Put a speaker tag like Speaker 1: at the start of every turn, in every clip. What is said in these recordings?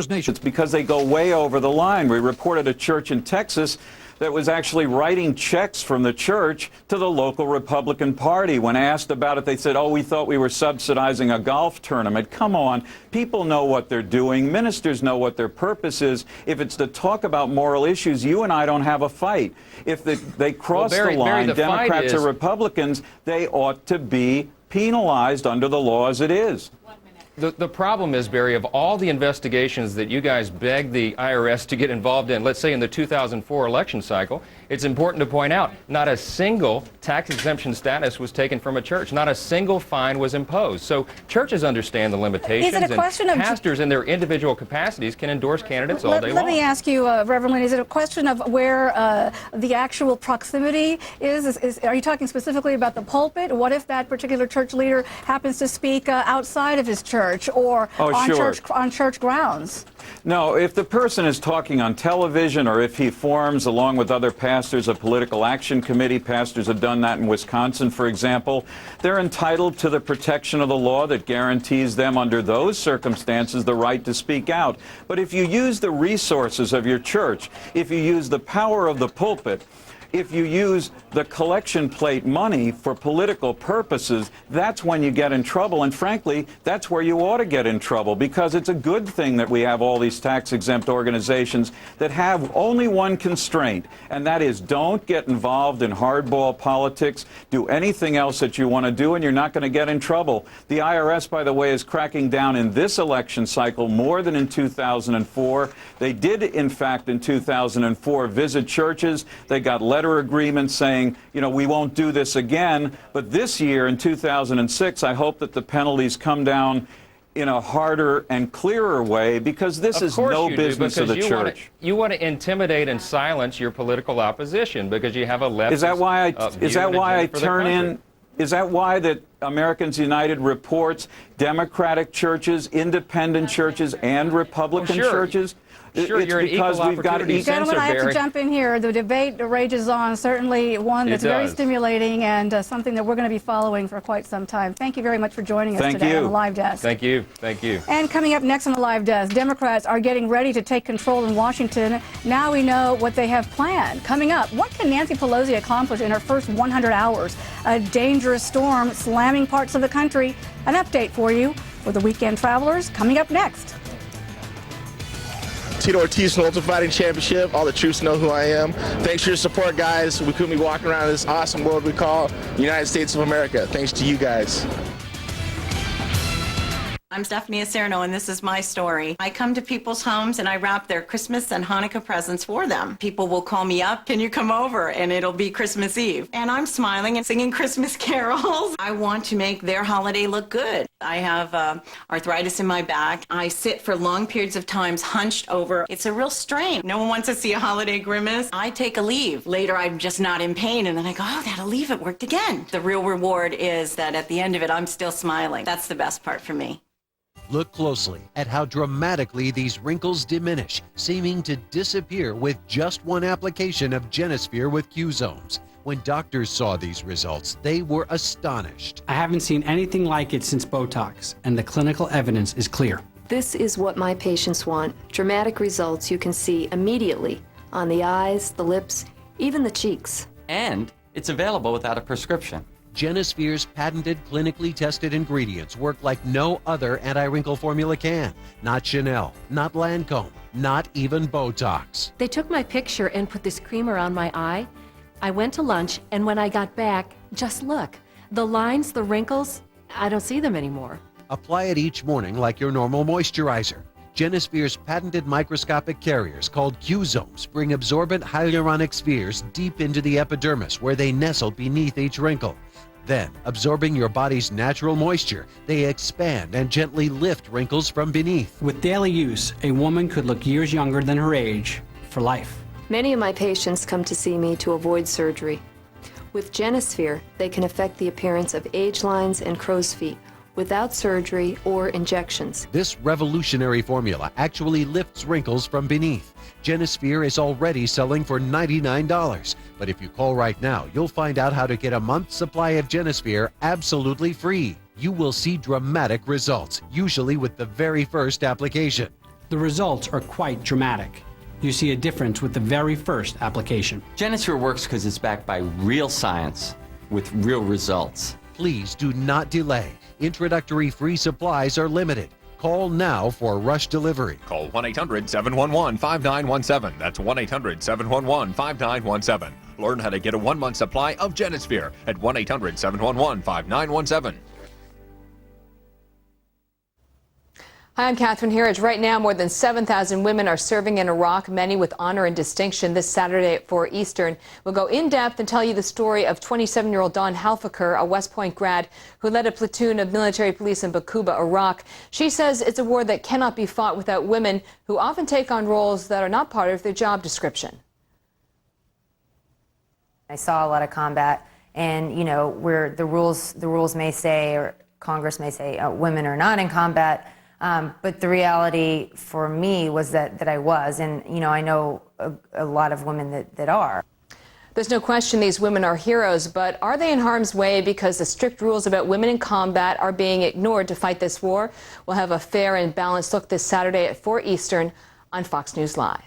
Speaker 1: Nation.
Speaker 2: It's because they go way over the line. We reported a church in Texas that was actually writing checks from the church to the local Republican Party. When asked about it, they said, oh, we thought we were subsidizing a golf tournament. Come on. People know what they're doing. Ministers know what their purpose is. If it's to talk about moral issues, you and I don't have a fight. If they cross the line, Democrats or Republicans, they ought to be penalized under the law as it is.
Speaker 3: The problem is, Barry, of all the investigations that you guys begged the IRS to get involved in, let's say in the 2004 election cycle, it's important to point out not a single tax exemption status was taken from a church. Not a single fine was imposed. So churches understand the limitations,
Speaker 4: and
Speaker 3: pastors in their individual capacities can endorse candidates all day long.
Speaker 4: Let me ask you, Reverend Lynn, is it a question of where the actual proximity is? Are you talking specifically about the pulpit? What if that particular church leader happens to speak outside of his church or on church grounds?
Speaker 2: No, if the person is talking on television or if he forms, along with other pastors, a political action committee, pastors have done that in Wisconsin, for example, they're entitled to the protection of the law that guarantees them under those circumstances the right to speak out. But if you use the resources of your church, if you use the power of the pulpit, if you use the collection plate money for political purposes, that's when you get in trouble. And frankly, that's where you ought to get in trouble, because it's a good thing that we have all these tax-exempt organizations that have only one constraint, and that is don't get involved in hardball politics, do anything else that you want to do, and you're not going to get in trouble. The IRS, by the way, is cracking down in this election cycle more than in 2004. They did, in fact, in 2004, visit churches. They got letter agreements saying, you know, we won't do this again. But this year, in 2006, I hope that the penalties come down in a harder and clearer way, because this is no business of the church.
Speaker 3: You want to intimidate and silence your political opposition because you have a leftist.
Speaker 2: Is that why I turn in? Is that why that Americans United reports Democratic churches, independent churches, and Republican churches?
Speaker 3: Sure,
Speaker 2: it's
Speaker 3: you're
Speaker 2: because we've got to
Speaker 4: Gentlemen, I have to jump in here. The debate rages on, certainly one that's very stimulating and something that we're going to be following for quite some time. Thank you very much for joining us today on the Live Desk.
Speaker 3: Thank you. Thank you.
Speaker 4: And coming up next on the Live Desk, Democrats are getting ready to take control in Washington. Now we know what they have planned. Coming up, what can Nancy Pelosi accomplish in her first 100 hours? A dangerous storm slamming parts of the country. An update for you for the weekend travelers coming up next.
Speaker 5: Tito Ortiz from Ultimate Fighting Championship. All the troops know who I am. Thanks for your support, guys. We couldn't be walking around in this awesome world we call the United States of America. Thanks to you guys.
Speaker 6: I'm Stephanie Acerno, and this is my story. I come to people's homes and I wrap their Christmas and Hanukkah presents for them. People will call me up, can you come over? And it'll be Christmas Eve. And I'm smiling and singing Christmas carols. I want to make their holiday look good. I have arthritis in my back. I sit for long periods of times hunched over. It's a real strain. No one wants to see a holiday grimace. I take a leave. Later, I'm just not in pain. And then I go, oh, that'll leave. It worked again. The real reward is that at the end of it, I'm still smiling. That's the best part for me.
Speaker 7: Look closely at how dramatically these wrinkles diminish, seeming to disappear with just one application of Genisphere with Q-Zomes. When doctors saw these results, they were astonished.
Speaker 8: I haven't seen anything like it since Botox, and the clinical evidence is clear.
Speaker 9: This is what my patients want. Dramatic results you can see immediately on the eyes, the lips, even the cheeks.
Speaker 10: And it's available without a prescription.
Speaker 7: Genisphere's patented, clinically tested ingredients work like no other anti-wrinkle formula can. Not Chanel, not Lancome, not even Botox.
Speaker 9: They took my picture and put this cream around my eye. I went to lunch, and when I got back, just look. The lines, the wrinkles, I don't see them anymore.
Speaker 7: Apply it each morning like your normal moisturizer. Genisphere's patented microscopic carriers called Q-Zomes bring absorbent hyaluronic spheres deep into the epidermis where they nestle beneath each wrinkle. Then, absorbing your body's natural moisture, they expand and gently lift wrinkles from beneath.
Speaker 8: With daily use, a woman could look years younger than her age for life.
Speaker 9: Many of my patients come to see me to avoid surgery. With Genisphere, they can affect the appearance of age lines and crow's feet without surgery or injections.
Speaker 7: This revolutionary formula actually lifts wrinkles from beneath. Genisphere is already selling for $99. But if you call right now, you'll find out how to get a month's supply of Genisphere absolutely free. You will see dramatic results, usually with the very first application.
Speaker 8: The results are quite dramatic. You see a difference with the very first application.
Speaker 10: Genisphere works because it's backed by real science with real results.
Speaker 7: Please do not delay. Introductory free supplies are limited. Call now for rush delivery.
Speaker 1: Call 1-800-711-5917. That's 1-800-711-5917. Learn how to get a 1-month supply of Genisphere at 1-800-711-5917.
Speaker 11: Hi, I'm Catherine Herridge. Right now, more than 7,000 women are serving in Iraq, many with honor and distinction. This Saturday at 4 Eastern, we'll go in depth and tell you the story of 27-year-old Dawn Halfaker, a West Point grad who led a platoon of military police in Bakuba, Iraq. She says it's a war that cannot be fought without women who often take on roles that are not part of their job description.
Speaker 12: I saw a lot of combat, and where the rules may say, or Congress may say, women are not in combat. But the reality for me was that I was, and I know a lot of women that are.
Speaker 11: There's no question these women are heroes, but are they in harm's way because the strict rules about women in combat are being ignored to fight this war? We'll have a fair and balanced look this Saturday at 4 Eastern on Fox News Live.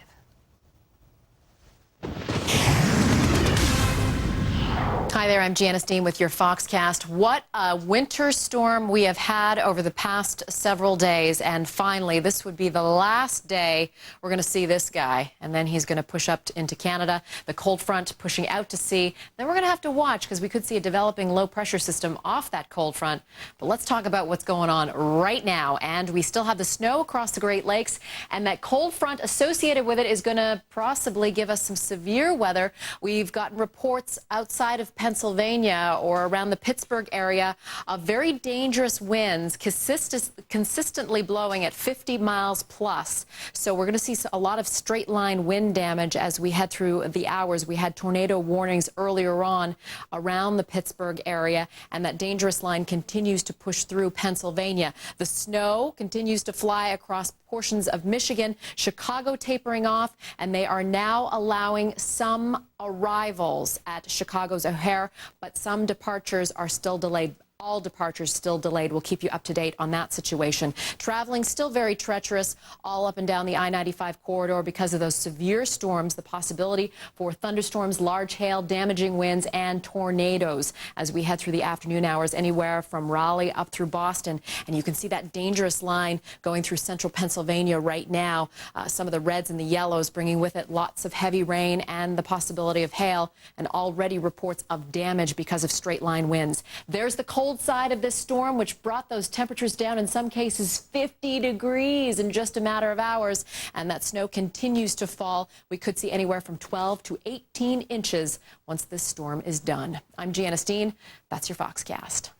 Speaker 13: Hi there, I'm Janice Dean with your Foxcast. What a winter storm we have had over the past several days, and finally this would be the last day we're going to see this guy, and then he's going to push up into Canada, the cold front pushing out to sea. Then we're going to have to watch because we could see a developing low pressure system off that cold front. But let's talk about what's going on right now, and we still have the snow across the Great Lakes, and that cold front associated with it is going to possibly give us some severe weather. We've gotten reports outside of Pennsylvania or around the Pittsburgh area of very dangerous winds consistently blowing at 50 miles plus. So we're going to see a lot of straight line wind damage as we head through the hours. We had tornado warnings earlier on around the Pittsburgh area, and that dangerous line continues to push through Pennsylvania. The snow continues to fly across portions of Michigan, Chicago tapering off, and they are now allowing some arrivals at Chicago's O'Hare, but some departures are still delayed. All departures still delayed. We'll keep you up to date on that situation. Traveling still very treacherous all up and down the I-95 corridor because of those severe storms, the possibility for thunderstorms, large hail, damaging winds, and tornadoes as we head through the afternoon hours anywhere from Raleigh up through Boston. And you can see that dangerous line going through central Pennsylvania right now. Some of the reds and the yellows bringing with it lots of heavy rain and the possibility of hail, and already reports of damage because of straight line winds. There's the cold side of this storm, which brought those temperatures down, in some cases 50 degrees in just a matter of hours, and that snow continues to fall. We could see anywhere from 12 to 18 inches once this storm is done. I'm Janice Dean. That's your Foxcast.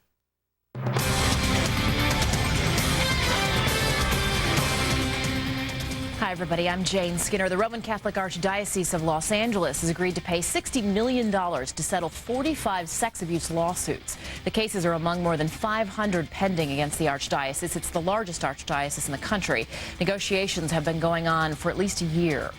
Speaker 13: Hi, everybody. I'm Jane Skinner. The Roman Catholic Archdiocese of Los Angeles has agreed to pay $60 million to settle 45 sex abuse lawsuits. The cases are among more than 500 pending against the Archdiocese. It's the largest archdiocese in the country. Negotiations have been going on for at least a year.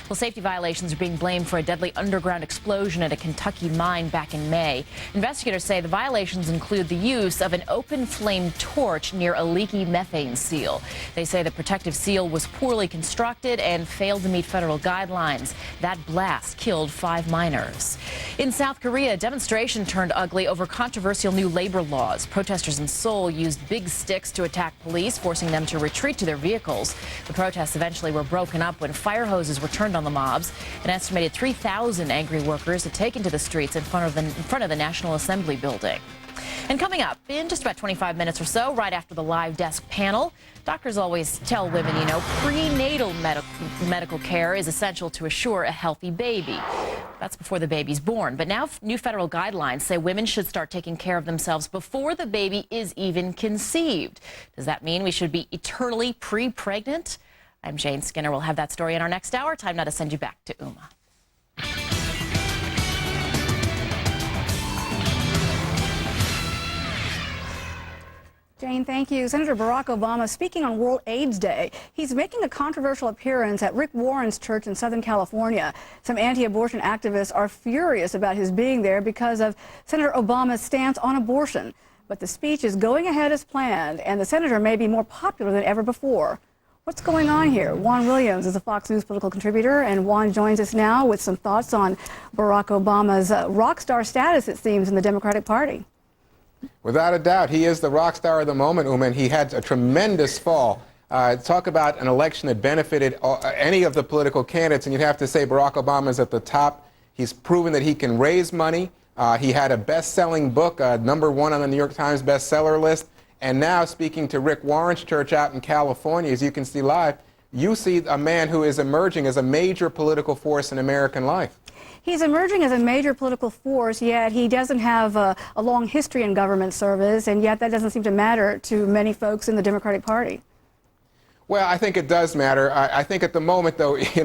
Speaker 13: Well, safety violations are being blamed for a deadly underground explosion at a Kentucky mine back in May. Investigators say the violations include the use of an open flame torch near a leaky methane seal. They say the protective seal was poorly constructed and failed to meet federal guidelines. That blast killed 5 miners. In South Korea, a demonstration turned ugly over controversial new labor laws. Protesters in Seoul used big sticks to attack police, forcing them to retreat to their vehicles. The protests eventually were broken up when fire hoses were turned on the mobs. An estimated 3,000 angry workers had taken to the streets in front of the National Assembly building. And coming up in just about 25 minutes or so, right after the live desk panel, doctors always tell women, prenatal medical care is essential to assure a healthy baby. That's before the baby's born. But now new federal guidelines say women should start taking care of themselves before the baby is even conceived. Does that mean we should be eternally pre-pregnant? I'm Jane Skinner. We'll have that story in our next hour. Time now to send you back to Uma.
Speaker 4: Jane, thank you. Senator Barack Obama speaking on World AIDS Day. He's making a controversial appearance at Rick Warren's church in Southern California. Some anti-abortion activists are furious about his being there because of Senator Obama's stance on abortion. But the speech is going ahead as planned, and the senator may be more popular than ever before. What's going on here? Juan Williams is a Fox News political contributor, and Juan joins us now with some thoughts on Barack Obama's rock star status, it seems, in the Democratic Party.
Speaker 14: Without a doubt, he is the rock star of the moment, Uma, and he had a tremendous fall. Talk about an election that benefited any of the political candidates, and you'd have to say Barack Obama is at the top. He's proven that he can raise money. He had a best-selling book, #1 on the New York Times bestseller list. And now, speaking to Rick Warren's church out in California, as you can see live, you see a man who is emerging as a major political force in American life.
Speaker 4: He's emerging as a major political force, yet he doesn't have a long history in government service, and yet that doesn't seem to matter to many folks in the Democratic Party.
Speaker 14: Well, I think it does matter. I think at the moment, though, you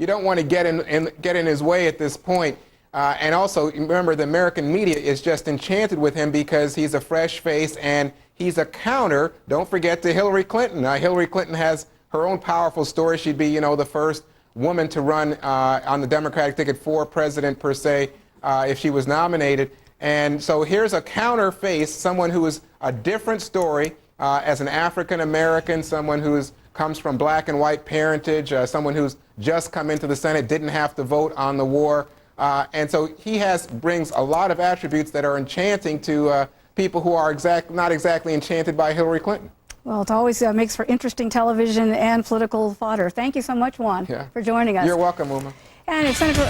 Speaker 14: don't want to get in his way at this point. And also, remember, the American media is just enchanted with him because he's a fresh face and he's a counter, don't forget, to Hillary Clinton. Hillary Clinton has her own powerful story. She'd be, the first woman to run on the Democratic ticket for president, per se, if she was nominated. And so here's a counter face, someone who is a different story as an African American, someone who comes from black and white parentage, someone who's just come into the Senate, didn't have to vote on the war. And so he brings a lot of attributes that are enchanting to people who are not exactly enchanted by Hillary Clinton.
Speaker 4: Well, it always makes for interesting television and political fodder. Thank you so much, Juan, for joining us.
Speaker 14: You're welcome, Uma.
Speaker 4: And if Senator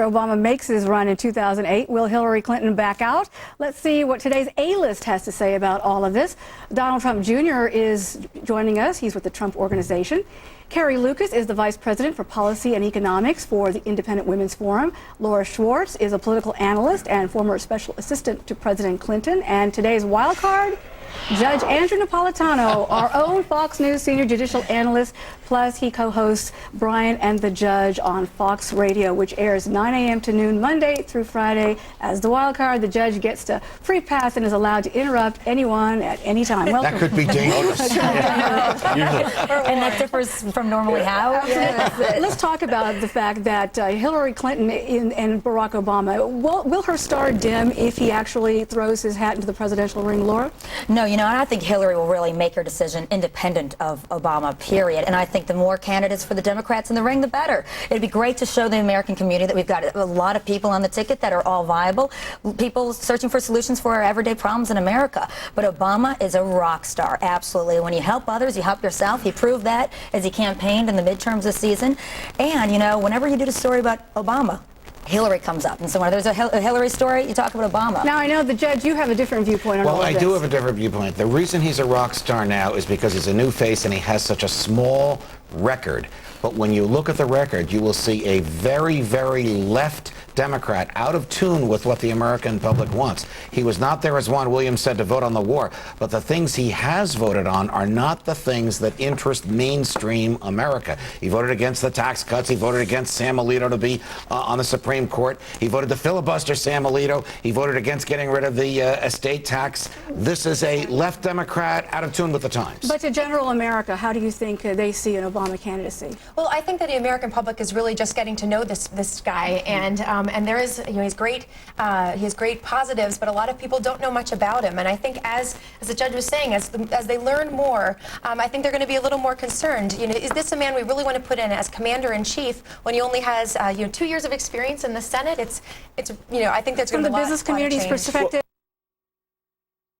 Speaker 4: Obama makes his run in 2008, will Hillary Clinton back out? Let's see what today's A-list has to say about all of this. Donald Trump Jr. is joining us. He's with the Trump Organization. Carrie Lucas is the Vice President for Policy and Economics for the Independent Women's Forum. Laura Schwartz is a political analyst and former special assistant to President Clinton. And today's wild card, Judge Andrew Napolitano, our own Fox News senior judicial analyst, plus he co-hosts Brian and the Judge on Fox Radio, which airs 9 a.m. to noon Monday through Friday. As the wild card, the judge gets to free pass and is allowed to interrupt anyone at any time. Welcome.
Speaker 15: That could be dangerous.
Speaker 16: And that differs from normally how?
Speaker 4: Let's talk about the fact that Hillary Clinton and Barack Obama, will her star dim if he actually throws his hat into the presidential ring, Laura?
Speaker 16: No, and I think Hillary will really make her decision independent of Obama, period. And I think the more candidates for the Democrats in the ring, the better. It'd be great to show the American community that we've got a lot of people on the ticket that are all viable, people searching for solutions for our everyday problems in America. But Obama is a rock star, absolutely. When you help others, you help yourself. He proved that as he campaigned in the midterms this season. And, whenever you do a story about Obama, Hillary comes up. And so when there's a Hillary story, you talk about Obama.
Speaker 4: Now, I know the judge, you have a different viewpoint on all of this.
Speaker 15: Well, I do have a different viewpoint. The reason he's a rock star now is because he's a new face and he has such a small record. But when you look at the record, you will see a very, very left Democrat out of tune with what the American public wants. He was not there, as Juan Williams said, to vote on the war. But the things he has voted on are not the things that interest mainstream America. He voted against the tax cuts. He voted against Sam Alito to be on the Supreme Court. He voted to filibuster Sam Alito. He voted against getting rid of the estate tax. This is a left Democrat out of tune with the times.
Speaker 4: But to general America, how do you think they see an Obama candidacy?
Speaker 17: Well, I think that the American public is really just getting to know this guy, and there is, he's great. He has great positives, but a lot of people don't know much about him. And I think, as the judge was saying, as they learn more, I think they're going to be a little more concerned. Is this a man we really want to put in as commander-in-chief when he only has 2 years of experience in the Senate? It's I think that's going to be a lot of change.
Speaker 4: From the business community's perspective.